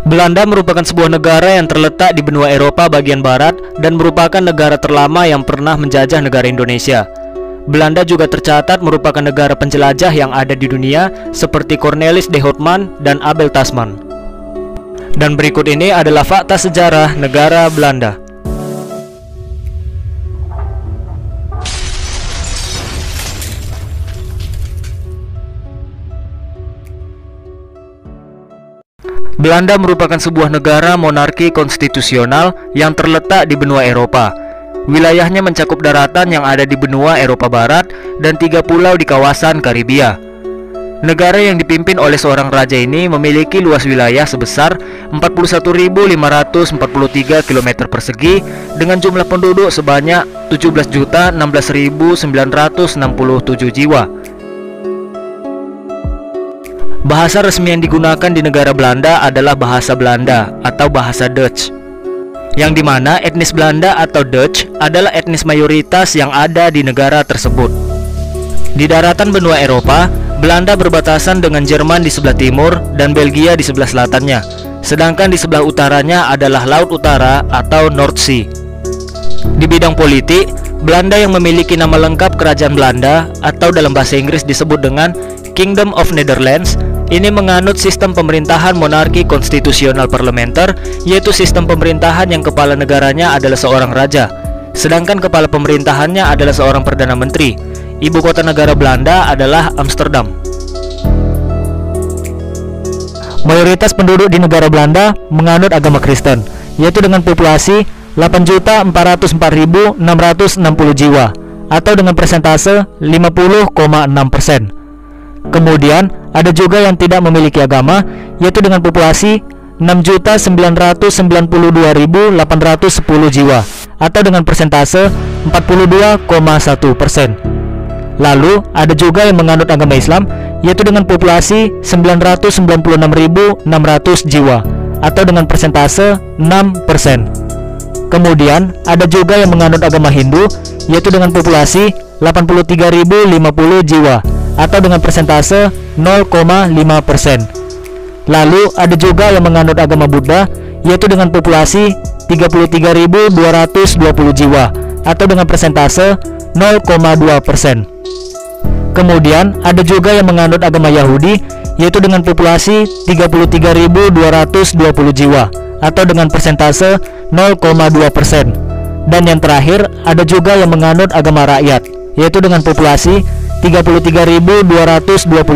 Belanda merupakan sebuah negara yang terletak di benua Eropa bagian barat dan merupakan negara terlama yang pernah menjajah negara Indonesia. Belanda juga tercatat merupakan negara penjelajah yang ada di dunia seperti Cornelis de Houtman dan Abel Tasman. Dan berikut ini adalah fakta sejarah negara Belanda. Belanda merupakan sebuah negara monarki konstitusional yang terletak di benua Eropa. Wilayahnya mencakup daratan yang ada di benua Eropa Barat dan 3 pulau di kawasan Karibia. Negara yang dipimpin oleh seorang raja ini memiliki luas wilayah sebesar 41.543 km persegi dengan jumlah penduduk sebanyak 17.016.967 jiwa. Bahasa resmi yang digunakan di negara Belanda adalah bahasa Belanda atau bahasa Dutch, yang dimana etnis Belanda atau Dutch adalah etnis mayoritas yang ada di negara tersebut. Di daratan benua Eropa, Belanda berbatasan dengan Jerman di sebelah timur dan Belgia di sebelah selatannya, sedangkan di sebelah utaranya adalah Laut Utara atau North Sea. Di bidang politik, Belanda yang memiliki nama lengkap Kerajaan Belanda atau dalam bahasa Inggris disebut dengan Kingdom of Netherlands, ini menganut sistem pemerintahan monarki konstitusional parlementer, yaitu sistem pemerintahan yang kepala negaranya adalah seorang raja, sedangkan kepala pemerintahannya adalah seorang perdana menteri. Ibu kota negara Belanda adalah Amsterdam. Mayoritas penduduk di negara Belanda menganut agama Kristen, yaitu dengan populasi 8.404.660 jiwa, atau dengan persentase 50,6%. Kemudian ada juga yang tidak memiliki agama, yaitu dengan populasi 6.992.810 jiwa, atau dengan persentase 42,1%. Lalu ada juga yang menganut agama Islam, yaitu dengan populasi 996.600 jiwa, atau dengan persentase 6%. Kemudian ada juga yang menganut agama Hindu, yaitu dengan populasi 83.050 jiwa, atau dengan persentase 0,5%. Lalu ada juga yang menganut agama Buddha, yaitu dengan populasi 33.220 jiwa, atau dengan persentase 0,2%. Kemudian ada juga yang menganut agama Yahudi, yaitu dengan populasi 33.220 jiwa, atau dengan persentase 0,2%. Dan yang terakhir ada juga yang menganut agama rakyat, yaitu dengan populasi 33.220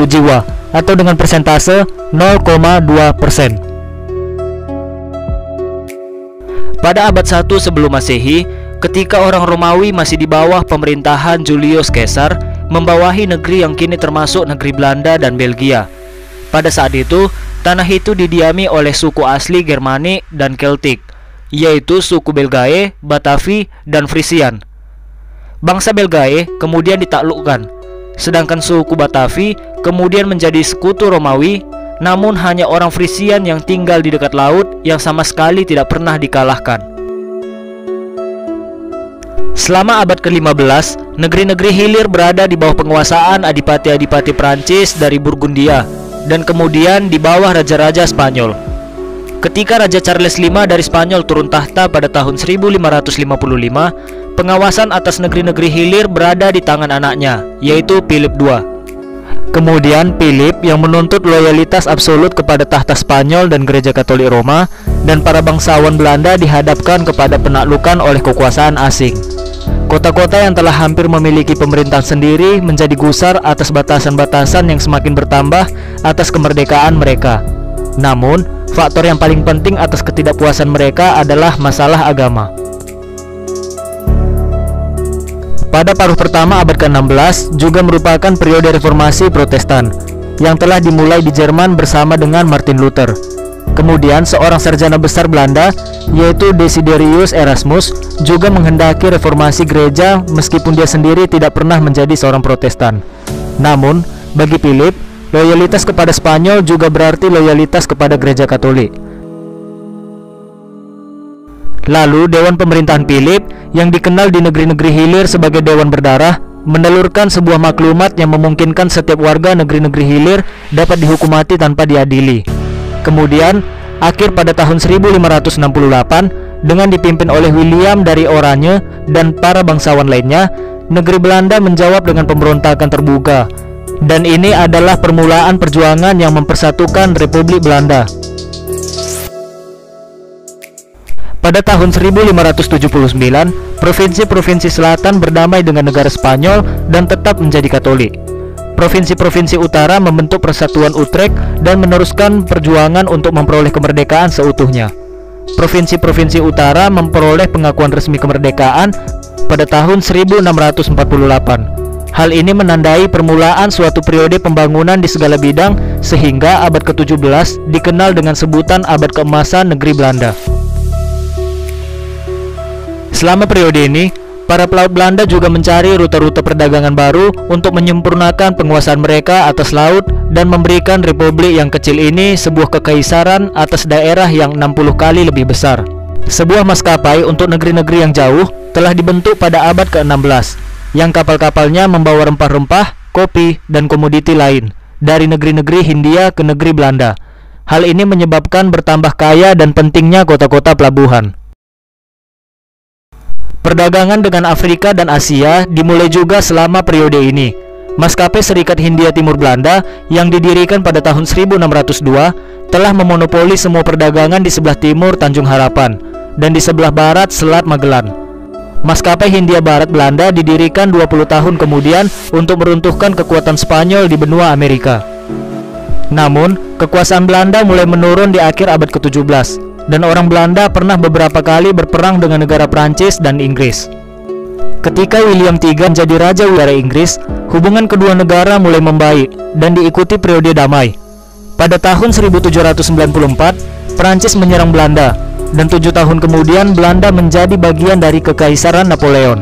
jiwa, atau dengan persentase 0,2%. Pada abad 1 sebelum Masehi, ketika orang Romawi masih di bawah pemerintahan Julius Caesar, membawahi negeri yang kini termasuk negeri Belanda dan Belgia. Pada saat itu, tanah itu didiami oleh suku asli Germanik dan Keltik, yaitu suku Belgae, Batavi, dan Frisian. Bangsa Belgae kemudian ditaklukkan, sedangkan suku Batavi kemudian menjadi sekutu Romawi, namun hanya orang Frisian yang tinggal di dekat laut yang sama sekali tidak pernah dikalahkan. Selama abad ke-15, negeri-negeri hilir berada di bawah penguasaan adipati-adipati Prancis dari Burgundia dan kemudian di bawah raja-raja Spanyol. Ketika Raja Charles V dari Spanyol turun tahta pada tahun 1555, pengawasan atas negeri-negeri hilir berada di tangan anaknya, yaitu Philip II. Kemudian Philip yang menuntut loyalitas absolut kepada tahta Spanyol dan Gereja Katolik Roma, dan para bangsawan Belanda dihadapkan kepada penaklukan oleh kekuasaan asing. Kota-kota yang telah hampir memiliki pemerintahan sendiri menjadi gusar atas batasan-batasan yang semakin bertambah atas kemerdekaan mereka. Namun, faktor yang paling penting atas ketidakpuasan mereka adalah masalah agama. Pada paruh pertama abad ke-16 juga merupakan periode reformasi Protestan yang telah dimulai di Jerman bersama dengan Martin Luther. Kemudian seorang sarjana besar Belanda, yaitu Desiderius Erasmus, juga menghendaki reformasi gereja meskipun dia sendiri tidak pernah menjadi seorang Protestan. Namun, bagi Philip, loyalitas kepada Spanyol juga berarti loyalitas kepada Gereja Katolik. Lalu Dewan Pemerintahan Philip yang dikenal di negeri-negeri hilir sebagai Dewan Berdarah menelurkan sebuah maklumat yang memungkinkan setiap warga negeri-negeri hilir dapat dihukum mati tanpa diadili. Kemudian akhir pada tahun 1568 dengan dipimpin oleh William dari Oranje dan para bangsawan lainnya. Negeri Belanda menjawab dengan pemberontakan terbuka, dan ini adalah permulaan perjuangan yang mempersatukan Republik Belanda. Pada tahun 1579, provinsi-provinsi selatan berdamai dengan negara Spanyol dan tetap menjadi Katolik. Provinsi-provinsi utara membentuk Persatuan Utrecht dan meneruskan perjuangan untuk memperoleh kemerdekaan seutuhnya. Provinsi-provinsi utara memperoleh pengakuan resmi kemerdekaan pada tahun 1648. Hal ini menandai permulaan suatu periode pembangunan di segala bidang, sehingga abad ke-17 dikenal dengan sebutan abad keemasan negeri Belanda. Selama periode ini, para pelaut Belanda juga mencari rute-rute perdagangan baru untuk menyempurnakan penguasaan mereka atas laut dan memberikan republik yang kecil ini sebuah kekaisaran atas daerah yang 60 kali lebih besar. Sebuah maskapai untuk negeri-negeri yang jauh telah dibentuk pada abad ke-16, yang kapal-kapalnya membawa rempah-rempah, kopi, dan komoditi lain dari negeri-negeri Hindia ke negeri Belanda. Hal ini menyebabkan bertambah kaya dan pentingnya kota-kota pelabuhan. Perdagangan dengan Afrika dan Asia dimulai juga selama periode ini. Maskapai Serikat Hindia Timur Belanda yang didirikan pada tahun 1602 telah memonopoli semua perdagangan di sebelah timur Tanjung Harapan dan di sebelah barat Selat Magellan. Maskapai Hindia Barat Belanda didirikan 20 tahun kemudian untuk meruntuhkan kekuatan Spanyol di benua Amerika. Namun, kekuasaan Belanda mulai menurun di akhir abad ke-17. Dan orang Belanda pernah beberapa kali berperang dengan negara Prancis dan Inggris. Ketika William III menjadi Raja Udara Inggris, hubungan kedua negara mulai membaik dan diikuti periode damai. Pada tahun 1794, Prancis menyerang Belanda, dan 7 tahun kemudian Belanda menjadi bagian dari Kekaisaran Napoleon.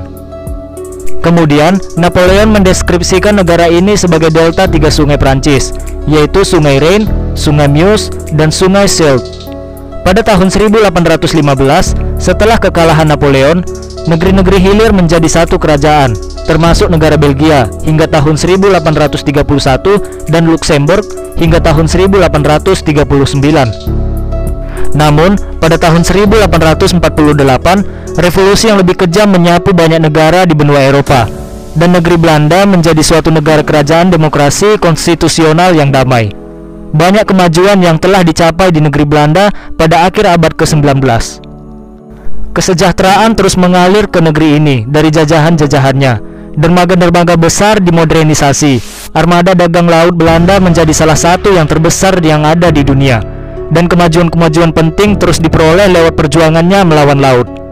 Kemudian, Napoleon mendeskripsikan negara ini sebagai delta 3 sungai Prancis, yaitu Sungai Rhine, Sungai Meuse, dan Sungai Scheldt. Pada tahun 1815, setelah kekalahan Napoleon, negeri-negeri hilir menjadi satu kerajaan, termasuk negara Belgia hingga tahun 1831 dan Luxembourg hingga tahun 1839. Namun, pada tahun 1848, revolusi yang lebih kejam menyapu banyak negara di benua Eropa, dan negeri Belanda menjadi suatu negara kerajaan demokrasi konstitusional yang damai. Banyak kemajuan yang telah dicapai di negeri Belanda pada akhir abad ke-19. Kesejahteraan terus mengalir ke negeri ini dari jajahan-jajahannya. Dermaga-dermaga besar dimodernisasi. Armada dagang laut Belanda menjadi salah satu yang terbesar yang ada di dunia. Dan kemajuan-kemajuan penting terus diperoleh lewat perjuangannya melawan laut.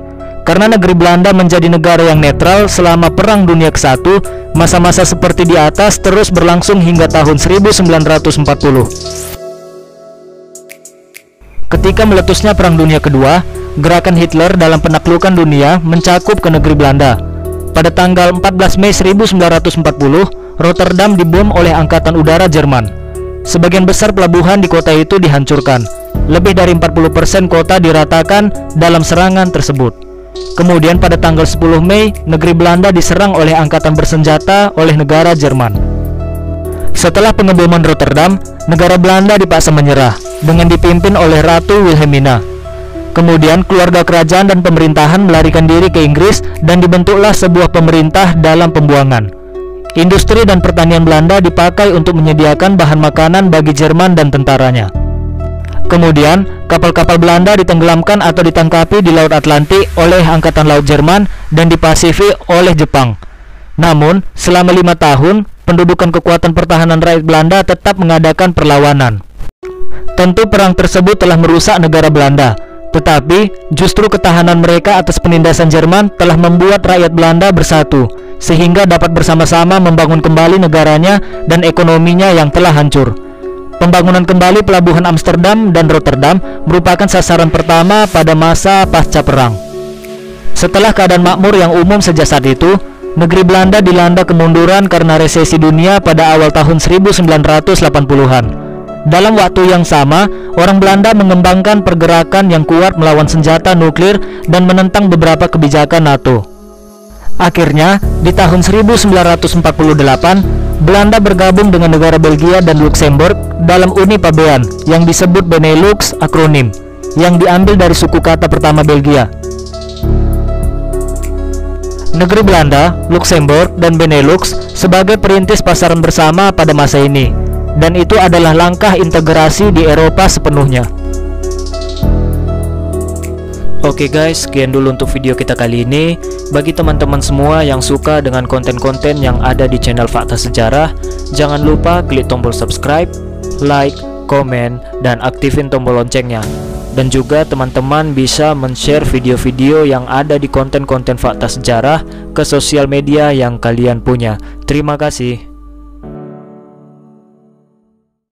Karena negeri Belanda menjadi negara yang netral selama Perang Dunia ke-1, masa-masa seperti di atas terus berlangsung hingga tahun 1940. Ketika meletusnya Perang Dunia Kedua, gerakan Hitler dalam penaklukan dunia mencakup ke negeri Belanda. Pada tanggal 14 Mei 1940, Rotterdam dibom oleh Angkatan Udara Jerman. Sebagian besar pelabuhan di kota itu dihancurkan. Lebih dari 40% kota diratakan dalam serangan tersebut. Kemudian pada tanggal 10 Mei, negeri Belanda diserang oleh angkatan bersenjata oleh negara Jerman. Setelah pengeboman Rotterdam, negara Belanda dipaksa menyerah dengan dipimpin oleh Ratu Wilhelmina. Kemudian keluarga kerajaan dan pemerintahan melarikan diri ke Inggris dan dibentuklah sebuah pemerintah dalam pembuangan. Industri dan pertanian Belanda dipakai untuk menyediakan bahan makanan bagi Jerman dan tentaranya. Kemudian, kapal-kapal Belanda ditenggelamkan atau ditangkapi di Laut Atlantik oleh Angkatan Laut Jerman dan di Pasifik oleh Jepang. Namun, selama 5 tahun, pendudukan kekuatan pertahanan rakyat Belanda tetap mengadakan perlawanan. Tentu perang tersebut telah merusak negara Belanda, tetapi justru ketahanan mereka atas penindasan Jerman telah membuat rakyat Belanda bersatu, sehingga dapat bersama-sama membangun kembali negaranya dan ekonominya yang telah hancur. Pembangunan kembali pelabuhan Amsterdam dan Rotterdam merupakan sasaran pertama pada masa pasca perang. Setelah keadaan makmur yang umum sejak saat itu, negeri Belanda dilanda kemunduran karena resesi dunia pada awal tahun 1980-an. Dalam waktu yang sama, orang Belanda mengembangkan pergerakan yang kuat melawan senjata nuklir dan menentang beberapa kebijakan NATO. Akhirnya, di tahun 1948, Belanda bergabung dengan negara Belgia dan Luxembourg dalam Uni Pabean yang disebut Benelux, akronim yang diambil dari suku kata pertama Belgia. Negeri Belanda, Luxembourg, dan Benelux sebagai perintis pasaran bersama pada masa ini, dan itu adalah langkah integrasi di Eropa sepenuhnya. Oke guys, sekian dulu untuk video kita kali ini. Bagi teman-teman semua yang suka dengan konten-konten yang ada di channel Fakta Sejarah, jangan lupa klik tombol subscribe, like, komen, dan aktifin tombol loncengnya. Dan juga teman-teman bisa men-share video-video yang ada di konten-konten Fakta Sejarah ke sosial media yang kalian punya. Terima kasih.